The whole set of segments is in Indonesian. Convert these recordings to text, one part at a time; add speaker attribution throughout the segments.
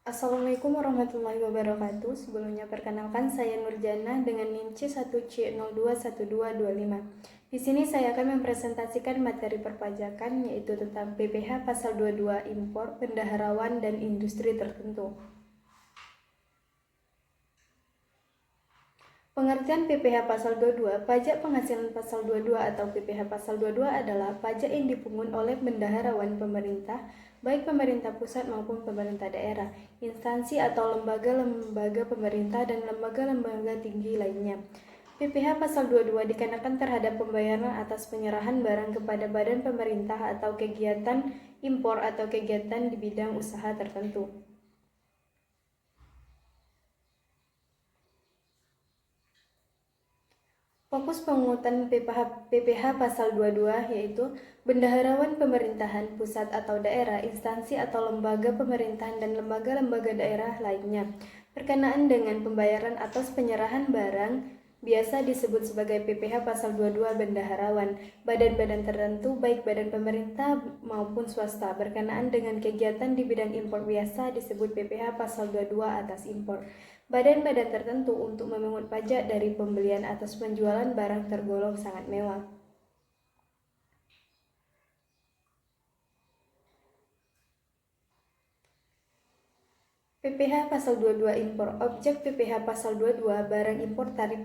Speaker 1: Assalamualaikum warahmatullahi wabarakatuh. Sebelumnya perkenalkan saya Nurjana dengan NIM C1C021225. Di sini saya akan mempresentasikan materi perpajakan yaitu tentang PPh pasal 22 impor, bendaharawan dan industri tertentu. Pengertian PPh pasal 22, pajak penghasilan pasal 22 atau PPh pasal 22 adalah pajak yang dipungut oleh bendaharawan pemerintah, baik pemerintah pusat maupun pemerintah daerah, instansi atau lembaga-lembaga pemerintah dan lembaga-lembaga tinggi lainnya. PPh pasal 22 dikenakan terhadap pembayaran atas penyerahan barang kepada badan pemerintah atau kegiatan impor atau kegiatan di bidang usaha tertentu. Fokus pemungutan PPh pasal 22 yaitu bendaharawan pemerintahan pusat atau daerah, instansi atau lembaga pemerintahan dan lembaga-lembaga daerah lainnya berkenaan dengan pembayaran atas penyerahan barang biasa disebut sebagai PPh pasal 22 bendaharawan. Badan-badan tertentu baik badan pemerintah maupun swasta berkenaan dengan kegiatan di bidang impor biasa disebut PPh pasal 22 atas impor. Badan-badan tertentu untuk memungut pajak dari pembelian atas penjualan barang tergolong sangat mewah. PPh pasal 22 impor. Objek PPh pasal 22 barang impor tarif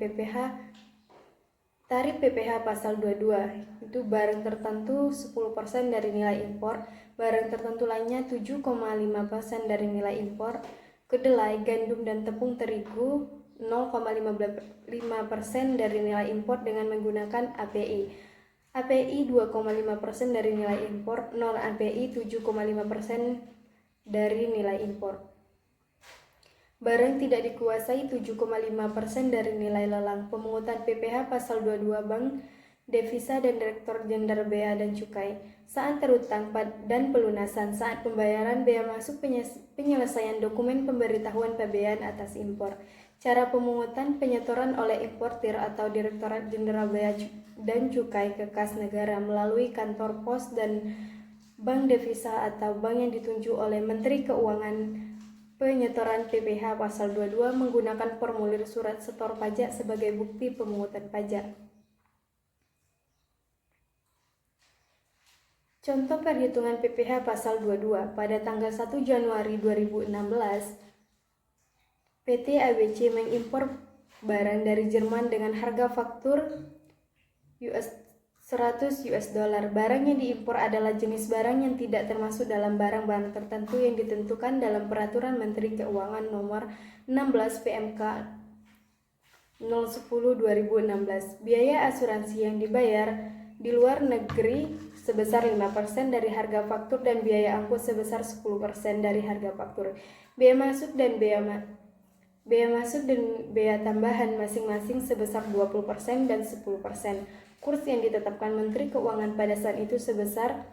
Speaker 1: PPh pasal 22 itu barang tertentu 10% dari nilai impor, barang tertentu lainnya 7,5% dari nilai impor, kedelai, gandum dan tepung terigu 0,5% dari nilai impor dengan menggunakan API. API 2,5% dari nilai impor, non API 7,5% dari nilai impor. Barang tidak dikuasai 7,5% dari nilai lelang. Pemungutan PPh pasal 22 Bank, Devisa dan Direktur Jenderal Bea dan Cukai. Saat terutang dan pelunasan, saat pembayaran bea masuk penyelesaian dokumen pemberitahuan pabean atas impor. Cara pemungutan penyetoran oleh importir atau Direktorat Jenderal Bea dan Cukai ke kas negara melalui kantor pos dan bank devisa atau bank yang ditunjuk oleh Menteri Keuangan. Penyetoran PPh pasal 22 menggunakan formulir surat setor pajak sebagai bukti pemungutan pajak. Contoh perhitungan PPh pasal 22 pada tanggal 1 Januari 2016, PT ABC mengimpor barang dari Jerman dengan harga faktur 100 US dollar. Barang yang diimpor adalah jenis barang yang tidak termasuk dalam barang-barang tertentu yang ditentukan dalam Peraturan Menteri Keuangan Nomor 16 PMK 010/2016. Biaya asuransi yang dibayar di luar negeri sebesar 5% dari harga faktur dan biaya angkut sebesar 10% dari harga faktur. Biaya masuk dan bea tambahan masing-masing sebesar 20% dan 10%. Kurs yang ditetapkan Menteri Keuangan pada saat itu sebesar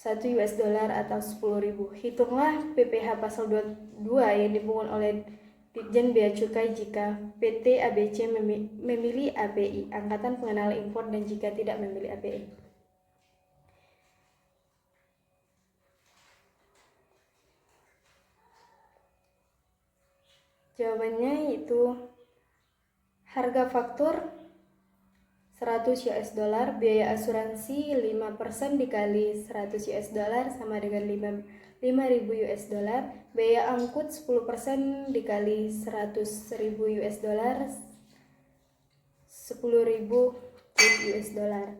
Speaker 1: 1 US dollar atau 10.000. Hitunglah PPh pasal 22 yang dipungut oleh Ditjen Bea Cukai jika PT ABC memilih API, Angkatan Pengenalan Impor, dan jika tidak memilih API. Jawabannya yaitu harga faktur 100 US dollar, biaya asuransi 5% dikali 100 US dollar sama dengan 5.000 US dollar, biaya angkut 10% dikali 100.000 US dollar 10.000 US dollar.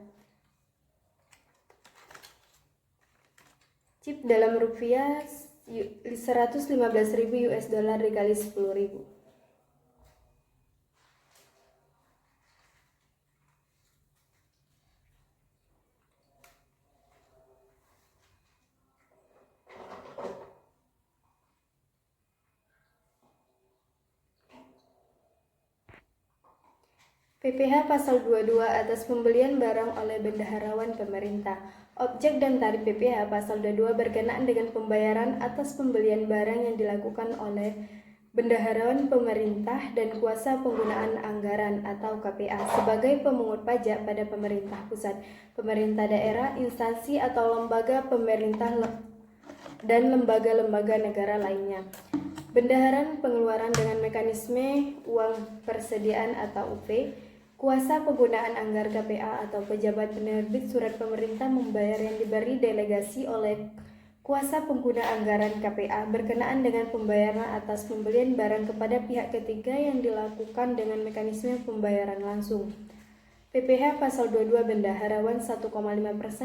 Speaker 1: Chip dalam rupiah 115.000 US dollar dikali 10.000. PPh pasal 22 atas pembelian barang oleh bendaharawan pemerintah. Objek dan tarif PPh pasal 22 berkenaan dengan pembayaran atas pembelian barang yang dilakukan oleh bendaharawan pemerintah dan kuasa penggunaan anggaran atau KPA sebagai pemungut pajak pada pemerintah pusat, pemerintah daerah, instansi atau lembaga pemerintah dan lembaga-lembaga negara lainnya. Bendaharaan pengeluaran dengan mekanisme uang persediaan atau UP, kuasa penggunaan anggar KPA atau pejabat penerbit surat pemerintah membayar yang diberi delegasi oleh kuasa pengguna anggaran KPA berkenaan dengan pembayaran atas pembelian barang kepada pihak ketiga yang dilakukan dengan mekanisme pembayaran langsung. PPh pasal 22 bendaharawan 1,5%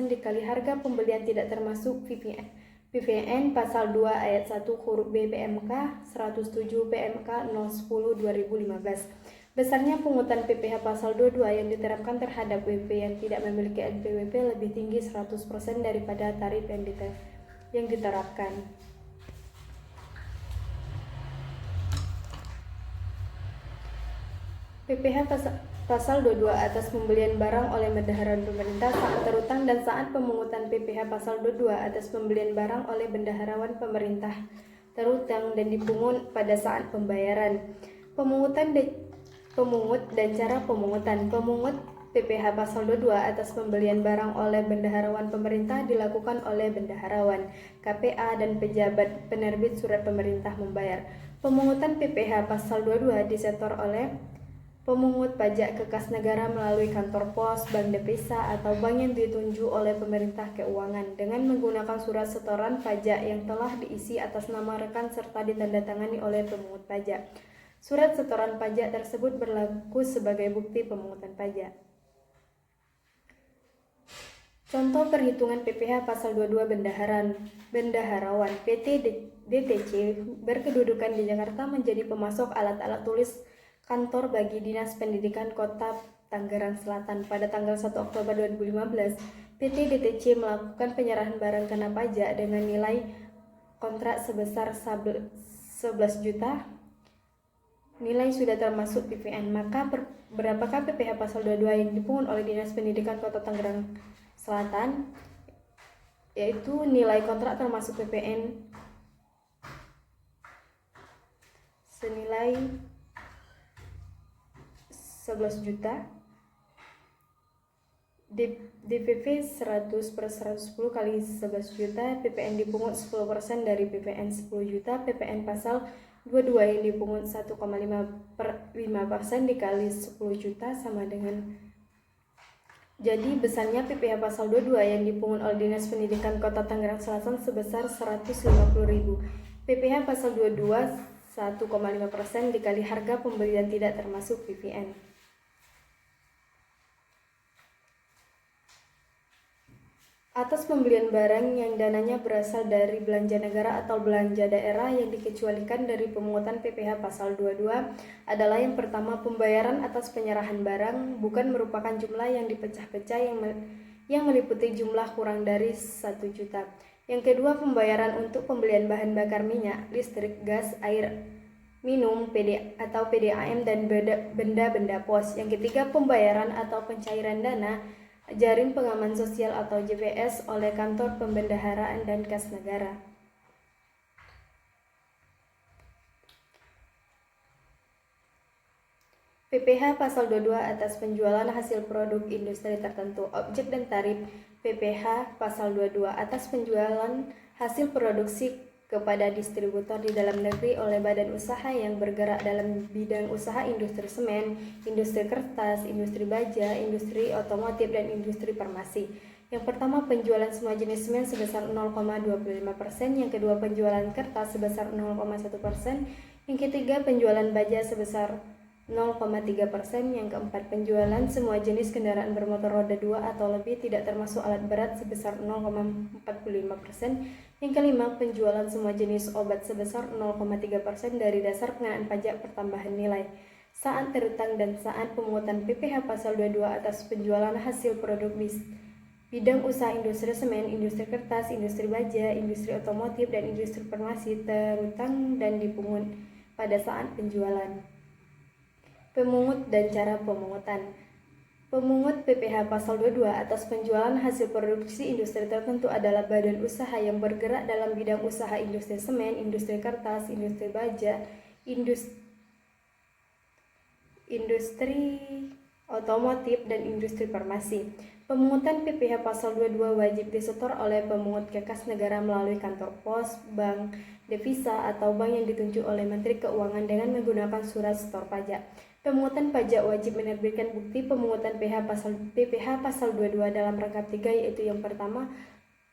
Speaker 1: dikali harga pembelian tidak termasuk PPN pasal 2 ayat 1 huruf B PMK 107 PMK 010 2015. Besarnya pungutan PPh pasal 22 yang diterapkan terhadap WP yang tidak memiliki NPWP lebih tinggi 100% daripada tarif yang diterapkan. PPh pasal 22 atas pembelian barang oleh bendaharawan pemerintah saat terutang dan saat pemungutan PPh pasal 22 atas pembelian barang oleh bendaharawan pemerintah terutang dan dipungut pada saat pembayaran. Pemungut dan cara pemungutan. Pemungut PPh pasal 22 atas pembelian barang oleh bendaharawan pemerintah dilakukan oleh bendaharawan, KPA dan pejabat penerbit surat pemerintah membayar. Pemungutan PPh pasal 22 disetor oleh pemungut pajak ke kas negara melalui kantor pos, bank devisa, atau bank yang ditunjuk oleh pemerintah keuangan dengan menggunakan surat setoran pajak yang telah diisi atas nama rekan serta ditandatangani oleh pemungut pajak. Surat setoran pajak tersebut berlaku sebagai bukti pemungutan pajak. Contoh perhitungan PPh pasal 22 bendaharawan PT DTC berkedudukan di Jakarta menjadi pemasok alat-alat tulis kantor bagi Dinas Pendidikan Kota Tangerang Selatan. Pada tanggal 1 Oktober 2015, PT DTC melakukan penyerahan barang kena pajak dengan nilai kontrak sebesar 11 juta. Nilai sudah termasuk PPN. Maka berapakah PPh pasal 22 yang dipungut oleh Dinas Pendidikan Kota Tangerang Selatan? Yaitu nilai kontrak termasuk PPN senilai 11 juta, DPP 100 per 110 kali 11 juta, PPN dipungut 10% dari PPN 10 juta, PPN pasal 22 yang dipungut 1,5% dikali 10 juta sama dengan. Jadi besarnya PPh pasal 22 yang dipungut oleh Dinas Pendidikan Kota Tangerang Selatan sebesar 150.000. PPh pasal 22 1,5% dikali harga pembelian tidak termasuk PPN. Atas pembelian barang yang dananya berasal dari belanja negara atau belanja daerah yang dikecualikan dari pemungutan PPh pasal 22 adalah yang pertama, pembayaran atas penyerahan barang bukan merupakan jumlah yang dipecah-pecah yang meliputi jumlah kurang dari 1 juta. Yang kedua, pembayaran untuk pembelian bahan bakar minyak, listrik, gas, air minum, atau PDAM dan benda-benda pos. Yang ketiga, pembayaran atau pencairan dana jaring pengaman sosial atau JPS oleh kantor pembendaharaan dan kas negara. PPh pasal 22 atas penjualan hasil produk industri tertentu. Objek dan tarif PPh pasal 22 atas penjualan hasil produksi kepada distributor di dalam negeri oleh badan usaha yang bergerak dalam bidang usaha industri semen, industri kertas, industri baja, industri otomotif, dan industri farmasi. Yang pertama, penjualan semua jenis semen sebesar 0,25%, yang kedua penjualan kertas sebesar 0,1%, yang ketiga penjualan baja sebesar 0,3%, yang keempat penjualan semua jenis kendaraan bermotor roda 2 atau lebih tidak termasuk alat berat sebesar 0,45%, yang kelima penjualan semua jenis obat sebesar 0,3% dari dasar pengenaan pajak pertambahan nilai saat terutang dan saat pemungutan PPh pasal 22 atas penjualan hasil produk bidang usaha industri semen, industri kertas, industri baja, industri otomotif, dan industri farmasi terutang dan dipungut pada saat penjualan. Pemungut dan cara pemungutan. Pemungut PPh pasal 22 atas penjualan hasil produksi industri tertentu adalah badan usaha yang bergerak dalam bidang usaha industri semen, industri kertas, industri baja, industri otomotif, dan industri farmasi. Pemungutan PPh pasal 22 wajib disetor oleh pemungut ke kas negara melalui kantor pos, bank, devisa, atau bank yang ditunjuk oleh Menteri Keuangan dengan menggunakan surat setor pajak. Pemungutan pajak wajib menerbitkan bukti pemungutan PPh pasal 22 dalam rangkap 3, yaitu yang pertama,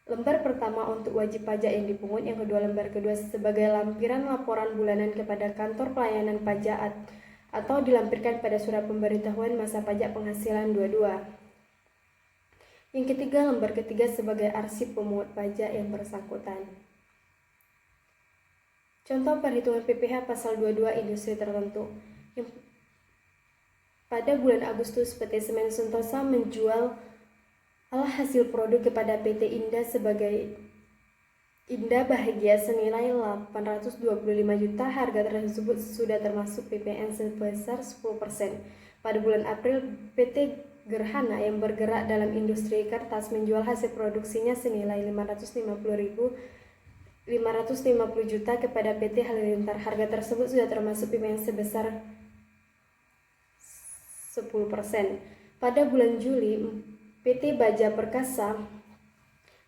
Speaker 1: lembar pertama untuk wajib pajak yang dipungut, yang kedua lembar kedua sebagai lampiran laporan bulanan kepada kantor pelayanan pajak atau dilampirkan pada surat pemberitahuan masa pajak penghasilan 22. Yang ketiga, lembar ketiga sebagai arsip pemungut pajak yang bersangkutan. Contoh perhitungan PPh pasal 22 industri tertentu. Pada bulan Agustus, PT Semen Sentosa menjual hasil produk kepada PT Indah sebagai Indah Bahagia senilai 825 juta. Harga tersebut sudah termasuk PPN sebesar 10%. Pada bulan April, PT Gerhana yang bergerak dalam industri kertas menjual hasil produksinya senilai 550 juta kepada PT Halilintar. Harga tersebut sudah termasuk PPN sebesar 10%. Pada bulan Juli, PT Baja Perkasa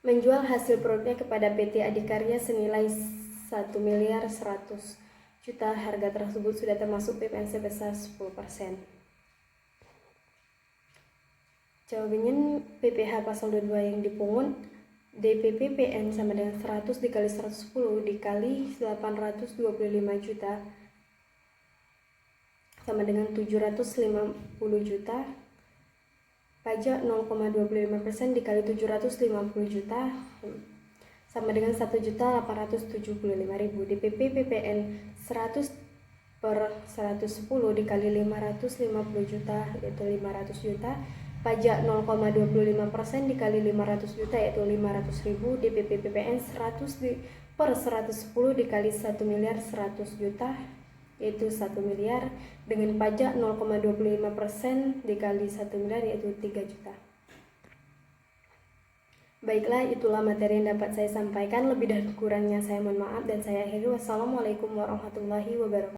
Speaker 1: menjual hasil produknya kepada PT Adikarya senilai 1 miliar 100 juta. Harga tersebut sudah termasuk PPN sebesar 10%. Jawabannya PPh pasal 22 yang dipungut, DPP PN sama dengan 100 dikali 110 dikali 825 juta sama dengan 750 juta. Pajak 0,25% dikali 750 juta sama dengan 1.875.000. DPP PPN 100 per 110 dikali 550 juta yaitu 500 juta. Pajak 0,25% dikali 500 juta yaitu 500.000. DPP PPN 100 per 110 dikali 1 miliar 100 juta yaitu 1 miliar, dengan pajak 0,25% dikali 1 miliar yaitu 3 juta. Baiklah, itulah materi yang dapat saya sampaikan. Lebih dan kurangnya saya mohon maaf dan saya akhiri. Wassalamualaikum warahmatullahi wabarakatuh.